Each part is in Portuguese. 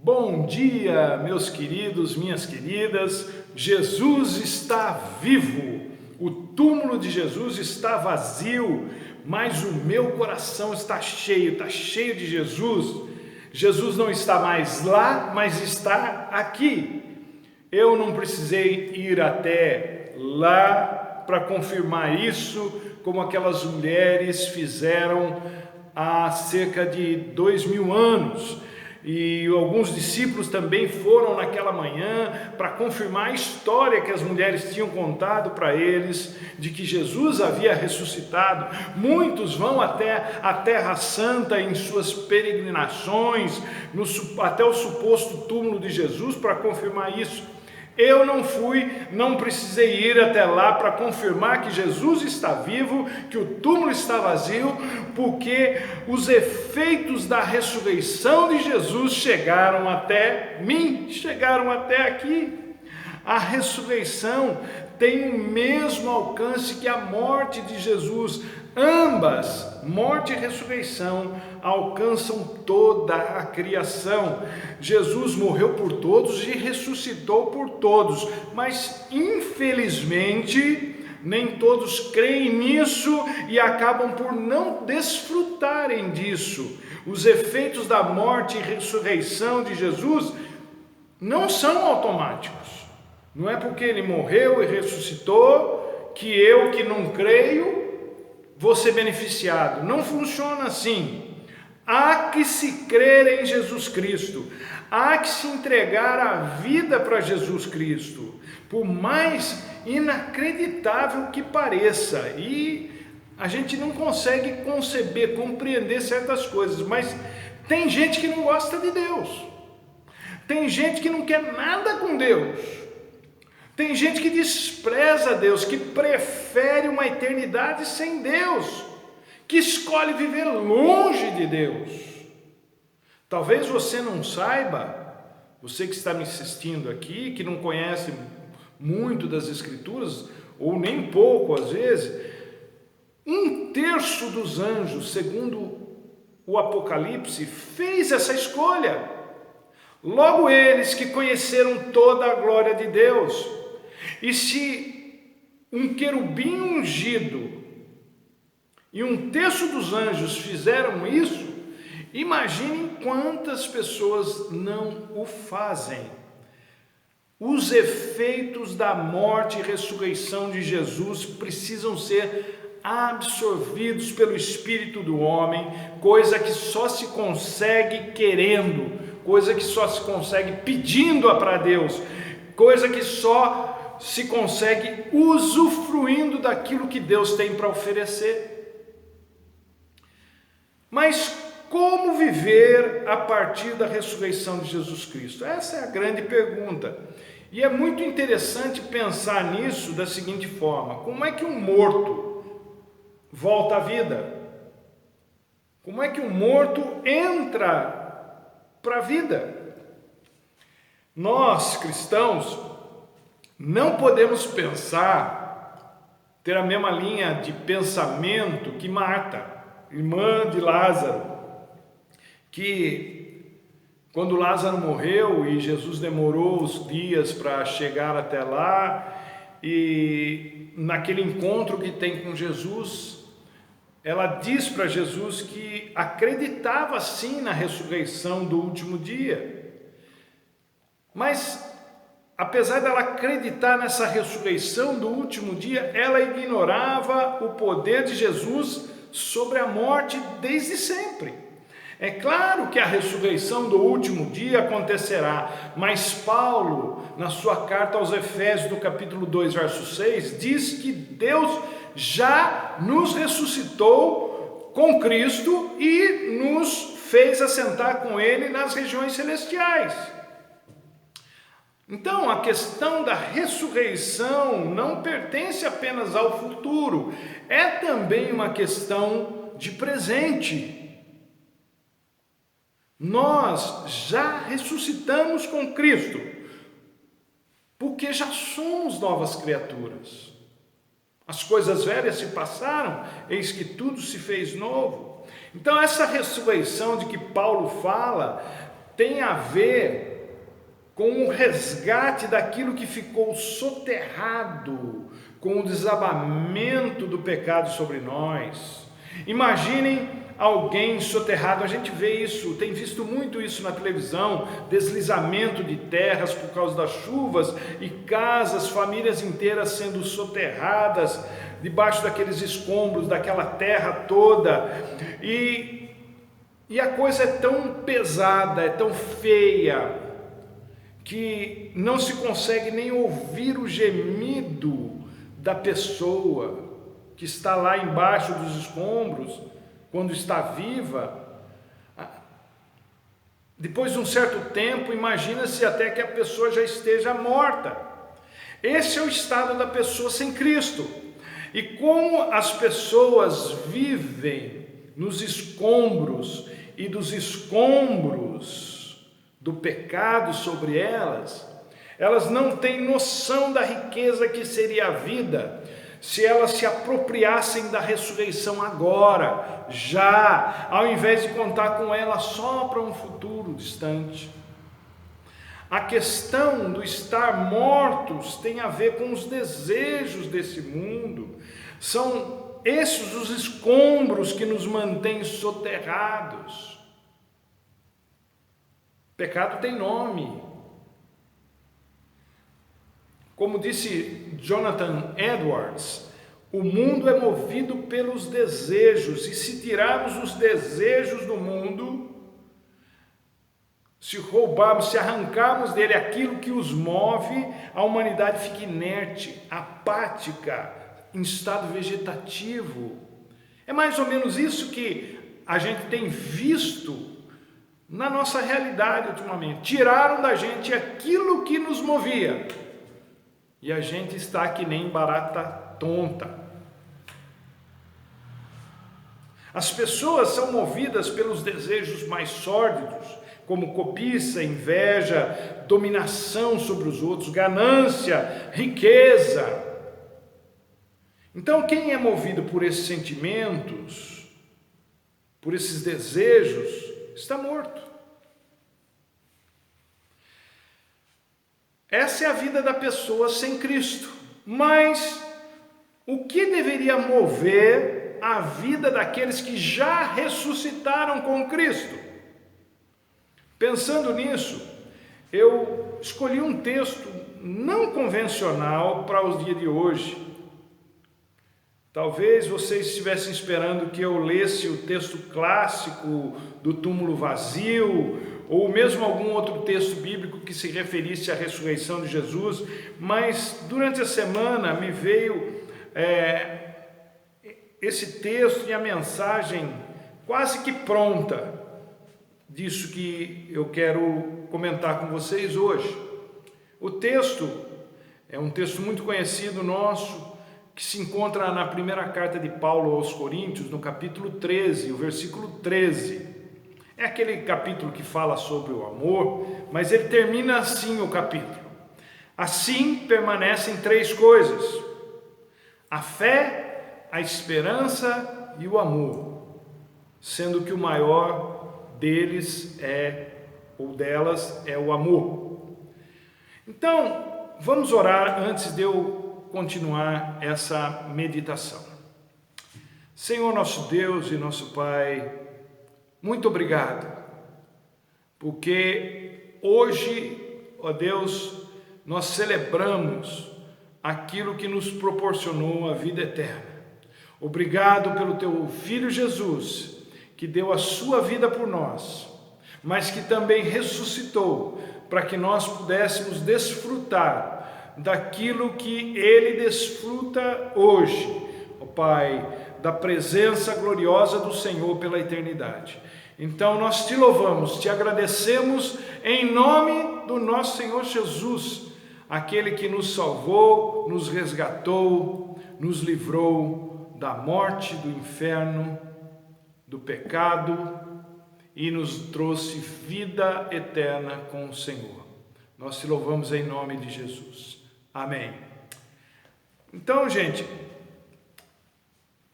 Bom dia, meus queridos, minhas queridas. Jesus está vivo. O túmulo de Jesus está vazio, mas o meu coração está cheio de Jesus. Jesus não está mais lá, mas está aqui. Eu não precisei ir até lá para confirmar isso, como aquelas mulheres fizeram há cerca de 2000 anos. E alguns discípulos também foram naquela manhã para confirmar a história que as mulheres tinham contado para eles, de que Jesus havia ressuscitado. Muitos vão até a Terra Santa em suas peregrinações, até o suposto túmulo de Jesus para confirmar isso. Eu não fui, não precisei ir até lá para confirmar que Jesus está vivo, que o túmulo está vazio, porque os efeitos da ressurreição de Jesus chegaram até mim, chegaram até aqui. A ressurreição tem o mesmo alcance que a morte de Jesus. Ambas, morte e ressurreição, alcançam toda a criação. Jesus morreu por todos e ressuscitou por todos, mas infelizmente nem todos creem nisso e acabam por não desfrutarem disso. Os efeitos da morte e ressurreição de Jesus não são automáticos. Não é porque ele morreu e ressuscitou que eu, que não creio, vou ser beneficiado. Não funciona assim. Há que se crer em Jesus Cristo. Há que se entregar a vida para Jesus Cristo. Por mais inacreditável que pareça. E a gente não consegue conceber, compreender certas coisas. Mas tem gente que não gosta de Deus. Tem gente que não quer nada com Deus. Tem gente que despreza Deus, que prefere uma eternidade sem Deus, que escolhe viver longe de Deus. Talvez você não saiba, você que está me assistindo aqui, que não conhece muito das Escrituras, ou nem pouco às vezes, 1/3 dos anjos, segundo o Apocalipse, fez essa escolha. Logo eles que conheceram toda a glória de Deus. E se um querubim ungido e 1/3 dos anjos fizeram isso, imaginem quantas pessoas não o fazem. Os efeitos da morte e ressurreição de Jesus precisam ser absorvidos pelo Espírito do homem, coisa que só se consegue querendo, coisa que só se consegue pedindo para Deus, coisa que só se consegue usufruindo daquilo que Deus tem para oferecer. Mas como viver a partir da ressurreição de Jesus Cristo? Essa é a grande pergunta. E é muito interessante pensar nisso da seguinte forma: como é que um morto volta à vida? Como é que um morto entra para a vida? Nós, cristãos, não podemos ter a mesma linha de pensamento que Marta, irmã de Lázaro, que quando Lázaro morreu e Jesus demorou os dias para chegar até lá, e naquele encontro que tem com Jesus, ela diz para Jesus que acreditava sim na ressurreição do último dia, mas apesar dela acreditar nessa ressurreição do último dia, ela ignorava o poder de Jesus sobre a morte desde sempre. É claro que a ressurreição do último dia acontecerá, mas Paulo, na sua carta aos Efésios, no capítulo 2, verso 6, diz que Deus já nos ressuscitou com Cristo e nos fez assentar com Ele nas regiões celestiais. Então, a questão da ressurreição não pertence apenas ao futuro, é também uma questão de presente. Nós já ressuscitamos com Cristo, porque já somos novas criaturas. As coisas velhas se passaram, eis que tudo se fez novo. Então, essa ressurreição de que Paulo fala tem a ver com o resgate daquilo que ficou soterrado com o desabamento do pecado sobre nós. Imaginem alguém soterrado, a gente vê isso, tem visto muito isso na televisão, deslizamento de terras por causa das chuvas e casas, famílias inteiras sendo soterradas debaixo daqueles escombros, daquela terra toda, e a coisa é tão pesada, é tão feia, que não se consegue nem ouvir o gemido da pessoa que está lá embaixo dos escombros, quando está viva. Depois de um certo tempo, imagina-se até que a pessoa já esteja morta. Esse é o estado da pessoa sem Cristo. E como as pessoas vivem nos escombros e dos escombros do pecado sobre elas, elas não têm noção da riqueza que seria a vida se elas se apropriassem da ressurreição agora, já, ao invés de contar com ela só para um futuro distante. A questão do estar mortos tem a ver com os desejos desse mundo. São esses os escombros que nos mantêm soterrados. Pecado tem nome. Como disse Jonathan Edwards, o mundo é movido pelos desejos, e se tirarmos os desejos do mundo, se roubarmos, se arrancarmos dele aquilo que os move, a humanidade fica inerte, apática, em estado vegetativo. É mais ou menos isso que a gente tem visto na nossa realidade ultimamente. Tiraram da gente aquilo que nos movia, e a gente está que nem barata tonta. As pessoas são movidas pelos desejos mais sórdidos, como cobiça, inveja, dominação sobre os outros, ganância, riqueza. Então, quem é movido por esses sentimentos, por esses desejos, está morto. Essa é a vida da pessoa sem Cristo. Mas o que deveria mover a vida daqueles que já ressuscitaram com Cristo? Pensando nisso, eu escolhi um texto não convencional para os dias de hoje. Talvez vocês estivessem esperando que eu lesse o texto clássico do túmulo vazio, ou mesmo algum outro texto bíblico que se referisse à ressurreição de Jesus, mas durante a semana me veio esse texto e a mensagem quase que pronta disso que eu quero comentar com vocês hoje. O texto é um texto muito conhecido nosso, que se encontra na primeira carta de Paulo aos Coríntios, no capítulo 13, o versículo 13. É aquele capítulo que fala sobre o amor, mas ele termina assim o capítulo. Assim permanecem três coisas: a fé, a esperança e o amor, sendo que o maior deles delas é o amor. Então, vamos orar antes de eu continuar essa meditação. Senhor nosso Deus e nosso Pai, muito obrigado, porque hoje, ó Deus, nós celebramos aquilo que nos proporcionou a vida eterna. Obrigado pelo Teu Filho Jesus, que deu a sua vida por nós, mas que também ressuscitou para que nós pudéssemos desfrutar daquilo que Ele desfruta hoje, ó Pai, da presença gloriosa do Senhor pela eternidade. Então nós te louvamos, te agradecemos em nome do nosso Senhor Jesus, aquele que nos salvou, nos resgatou, nos livrou da morte, do inferno, do pecado e nos trouxe vida eterna com o Senhor. Nós te louvamos em nome de Jesus. Amém. Então, gente,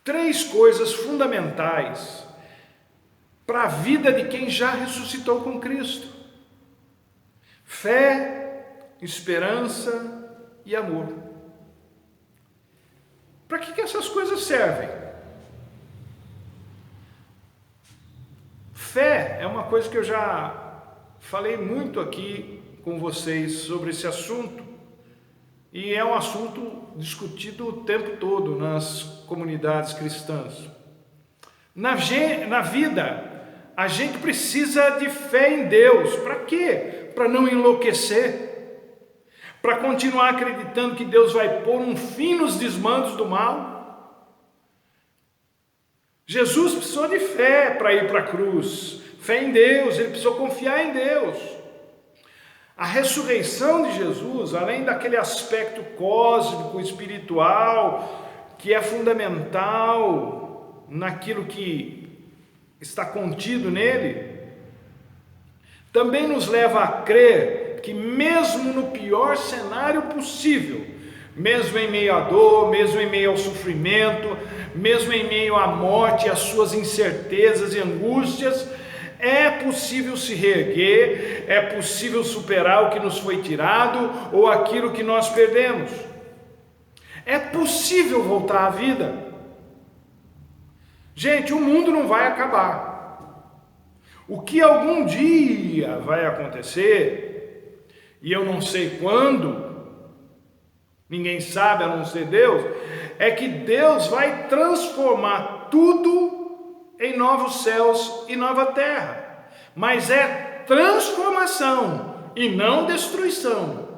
três coisas fundamentais para a vida de quem já ressuscitou com Cristo. Fé, esperança e amor. Para que essas coisas servem? Fé é uma coisa que eu já falei muito aqui com vocês sobre esse assunto, e é um assunto discutido o tempo todo nas comunidades cristãs. Na vida, a gente precisa de fé em Deus. Para quê? Para não enlouquecer, para continuar acreditando que Deus vai pôr um fim nos desmandos do mal. Jesus precisou de fé para ir para a cruz, fé em Deus, ele precisou confiar em Deus. A ressurreição de Jesus, além daquele aspecto cósmico, espiritual, que é fundamental naquilo que está contido nele, também nos leva a crer que mesmo no pior cenário possível, mesmo em meio à dor, mesmo em meio ao sofrimento, mesmo em meio à morte, às suas incertezas e angústias, é possível se reerguer, é possível superar o que nos foi tirado ou aquilo que nós perdemos. É possível voltar à vida. Gente, o mundo não vai acabar. O que algum dia vai acontecer, e eu não sei quando, ninguém sabe a não ser Deus, é que Deus vai transformar tudo em novos céus e nova terra. Mas é transformação e não destruição.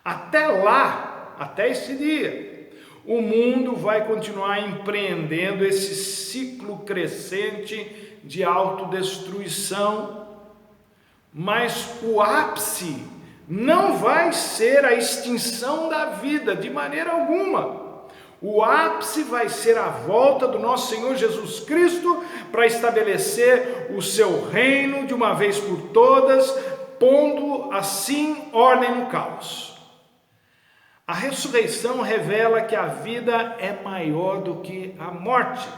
Até lá, até esse dia, o mundo vai continuar empreendendo esse ciclo crescente de autodestruição, mas o ápice não vai ser a extinção da vida de maneira alguma. O ápice vai ser a volta do nosso Senhor Jesus Cristo para estabelecer o seu reino de uma vez por todas, pondo assim ordem no caos. A ressurreição revela que a vida é maior do que a morte.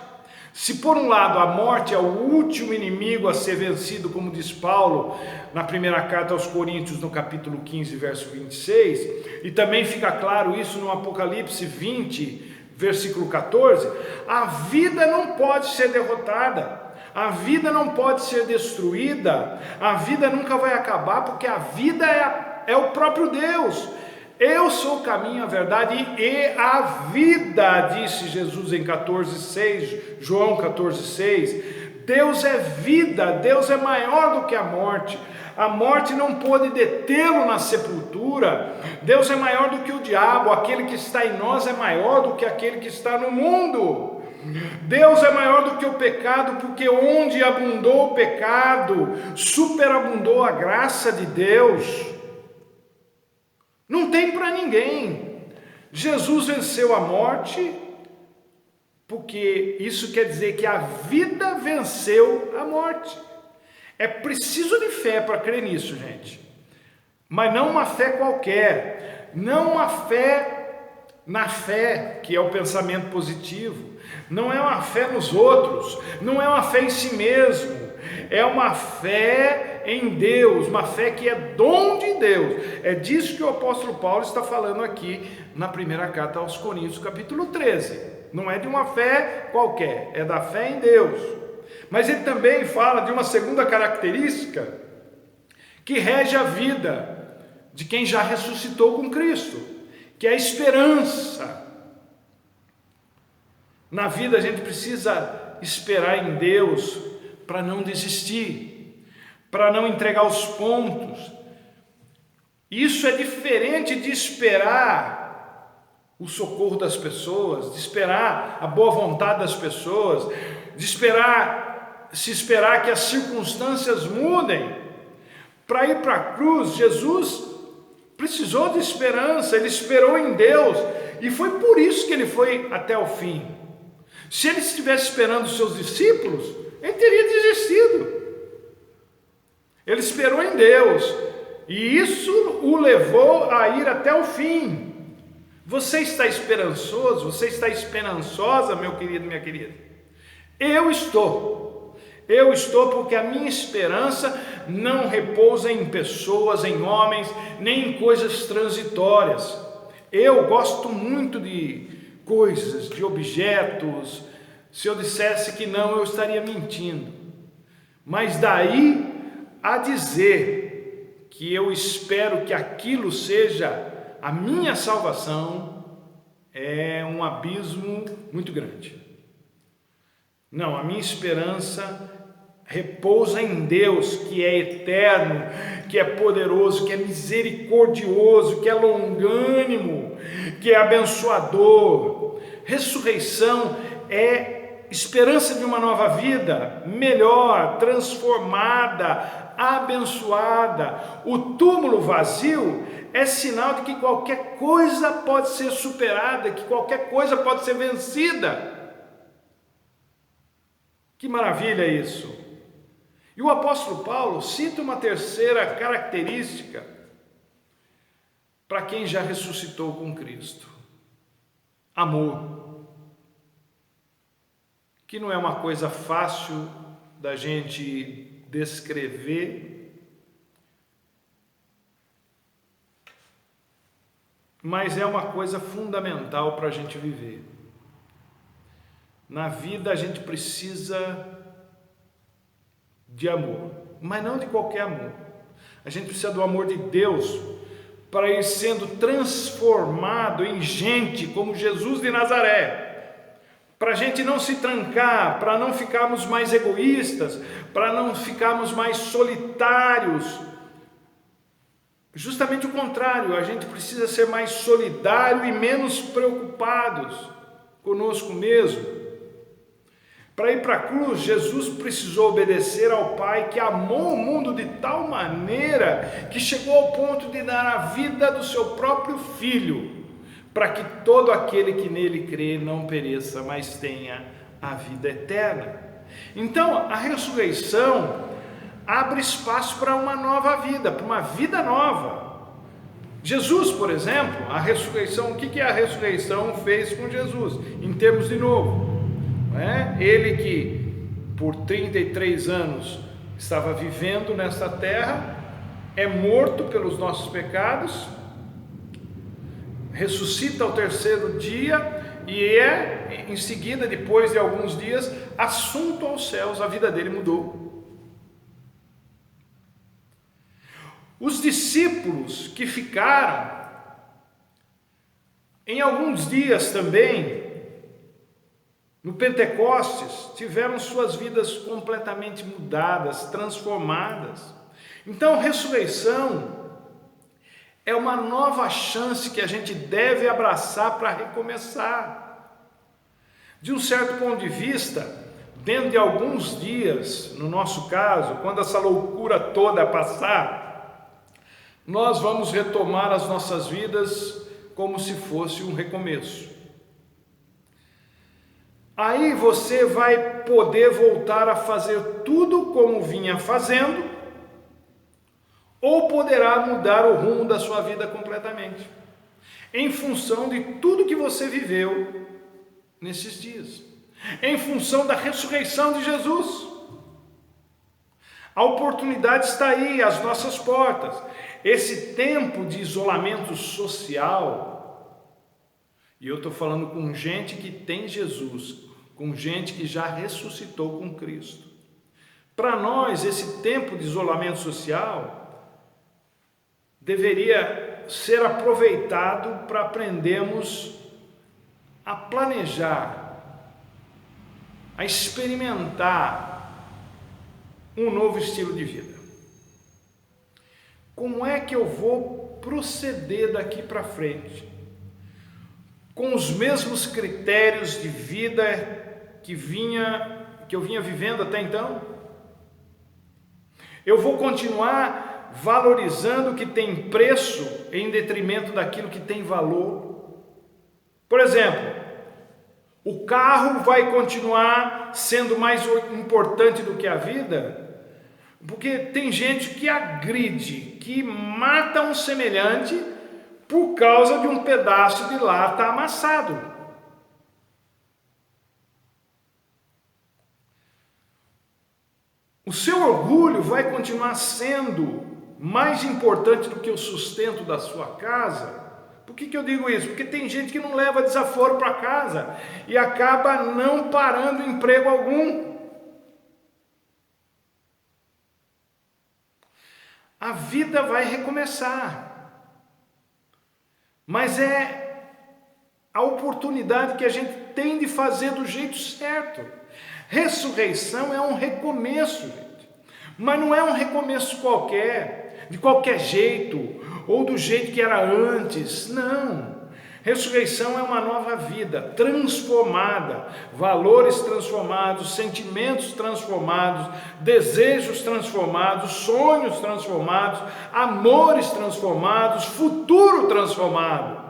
Se por um lado a morte é o último inimigo a ser vencido, como diz Paulo na primeira carta aos Coríntios, no capítulo 15, verso 26, e também fica claro isso no Apocalipse 20, versículo 14, a vida não pode ser derrotada, a vida não pode ser destruída, a vida nunca vai acabar, porque a vida é o próprio Deus. Eu sou o caminho, a verdade e a vida, disse Jesus em 14,6, João 14,6. Deus é vida, Deus é maior do que a morte não pôde detê-lo na sepultura. Deus é maior do que o diabo, aquele que está em nós é maior do que aquele que está no mundo. Deus é maior do que o pecado, porque onde abundou o pecado, superabundou a graça de Deus. Não tem para ninguém. Jesus venceu a morte, porque isso quer dizer que a vida venceu a morte. É preciso de fé para crer nisso, gente. Mas não uma fé qualquer, não uma fé na fé, que é o pensamento positivo, não é uma fé nos outros, não é uma fé em si mesmo, é uma fé em Deus, uma fé que é dom de Deus. É disso que o apóstolo Paulo está falando aqui na primeira carta aos Coríntios, capítulo 13. Não é de uma fé qualquer, é da fé em Deus. Mas ele também fala de uma segunda característica que rege a vida de quem já ressuscitou com Cristo, que é a esperança. Na vida a gente precisa esperar em Deus para não desistir, para não entregar os pontos. Isso é diferente de esperar o socorro das pessoas, de esperar a boa vontade das pessoas, de se esperar que as circunstâncias mudem. Para ir para a cruz, Jesus precisou de esperança, ele esperou em Deus, e foi por isso que ele foi até o fim. Se ele estivesse esperando os seus discípulos, ele teria desistido. Ele esperou em Deus, e isso o levou a ir até o fim. Você está esperançoso? Você está esperançosa, meu querido, minha querida? Eu estou. Eu estou porque a minha esperança não repousa em pessoas, em homens, nem em coisas transitórias. Eu gosto muito de coisas, de objetos. Se eu dissesse que não, eu estaria mentindo. Mas daí a dizer que eu espero que aquilo seja a minha salvação, é um abismo muito grande. Não, a minha esperança repousa em Deus, que é eterno, que é poderoso, que é misericordioso, que é longânimo, que é abençoador. Ressurreição é esperança de uma nova vida, melhor, transformada, abençoada. O túmulo vazio é sinal de que qualquer coisa pode ser superada, que qualquer coisa pode ser vencida. Que maravilha isso! E o apóstolo Paulo cita uma terceira característica para quem já ressuscitou com Cristo: amor. Que não é uma coisa fácil da gente descrever, mas é uma coisa fundamental para a gente viver. Na vida a gente precisa de amor, mas não de qualquer amor. A gente precisa do amor de Deus para ir sendo transformado em gente como Jesus de Nazaré, para a gente não se trancar, para não ficarmos mais egoístas, para não ficarmos mais solitários. Justamente o contrário, a gente precisa ser mais solidário e menos preocupados conosco mesmo. Para ir para a cruz, Jesus precisou obedecer ao Pai, que amou o mundo de tal maneira que chegou ao ponto de dar a vida do seu próprio Filho, para que todo aquele que nele crê não pereça, mas tenha a vida eterna. Então, a ressurreição abre espaço para uma nova vida, para uma vida nova. Jesus, por exemplo, a ressurreição, o que a ressurreição fez com Jesus, em termos de novo? Ele que por 33 anos estava vivendo nesta terra, é morto pelos nossos pecados, ressuscita ao terceiro dia e em seguida, depois de alguns dias, assunto aos céus. A vida dele mudou. Os discípulos que ficaram, em alguns dias também, no Pentecostes, tiveram suas vidas completamente mudadas, transformadas. Então, ressurreição é uma nova chance que a gente deve abraçar para recomeçar. De um certo ponto de vista, dentro de alguns dias, no nosso caso, quando essa loucura toda passar, nós vamos retomar as nossas vidas como se fosse um recomeço. Aí você vai poder voltar a fazer tudo como vinha fazendo, ou poderá mudar o rumo da sua vida completamente, em função de tudo que você viveu nesses dias, em função da ressurreição de Jesus. A oportunidade está aí, às nossas portas. Esse tempo de isolamento social, e eu estou falando com gente que tem Jesus, com gente que já ressuscitou com Cristo. Para nós, esse tempo de isolamento social deveria ser aproveitado para aprendermos a planejar, a experimentar um novo estilo de vida. Como é que eu vou proceder daqui para frente? Com os mesmos critérios de vida que eu vinha vivendo até então? Eu vou continuar valorizando o que tem preço em detrimento daquilo que tem valor? Por exemplo, o carro vai continuar sendo mais importante do que a vida? Porque tem gente que agride, que mata um semelhante por causa de um pedaço de lata amassado. O seu orgulho vai continuar sendo mais importante do que o sustento da sua casa. Por que eu digo isso? Porque tem gente que não leva desaforo para casa e acaba não parando emprego algum. A vida vai recomeçar, mas é a oportunidade que a gente tem de fazer do jeito certo. Ressurreição é um recomeço, gente, mas não é um recomeço qualquer, de qualquer jeito, ou do jeito que era antes, não. Ressurreição é uma nova vida transformada, valores transformados, sentimentos transformados, desejos transformados, sonhos transformados, amores transformados, futuro transformado.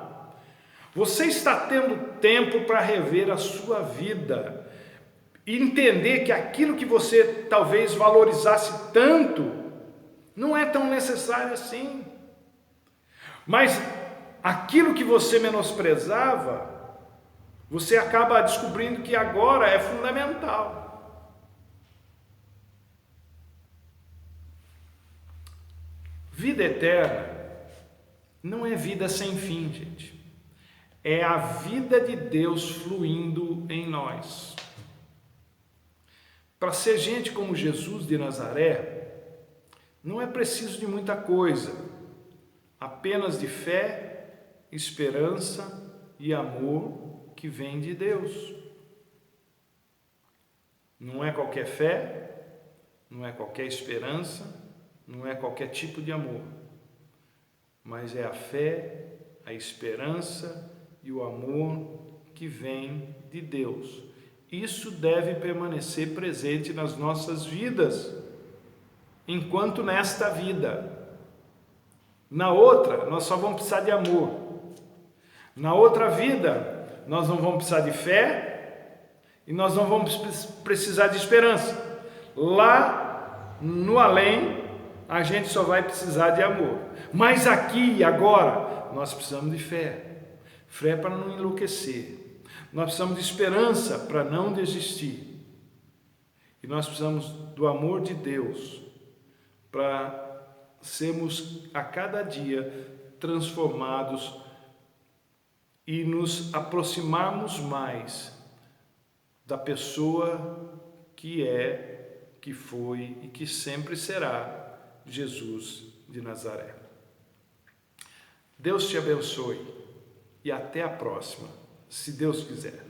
Você está tendo tempo para rever a sua vida e entender que aquilo que você talvez valorizasse tanto não é tão necessário assim. Mas aquilo que você menosprezava, você acaba descobrindo que agora é fundamental. Vida eterna não é vida sem fim, gente. É a vida de Deus fluindo em nós. Para ser gente como Jesus de Nazaré, não é preciso de muita coisa, apenas de fé, esperança e amor que vem de Deus. Não é qualquer fé, não é qualquer esperança, não é qualquer tipo de amor, mas é a fé, a esperança e o amor que vem de Deus. Isso deve permanecer presente nas nossas vidas, enquanto nesta vida. Na outra, nós só vamos precisar de amor. Na outra vida, nós não vamos precisar de fé e nós não vamos precisar de esperança. Lá no além, a gente só vai precisar de amor. Mas aqui e agora, nós precisamos de fé. Fé para não enlouquecer. Nós precisamos de esperança para não desistir. E nós precisamos do amor de Deus para sermos a cada dia transformados e nos aproximarmos mais da pessoa que é, que foi e que sempre será Jesus de Nazaré. Deus te abençoe e até a próxima, se Deus quiser.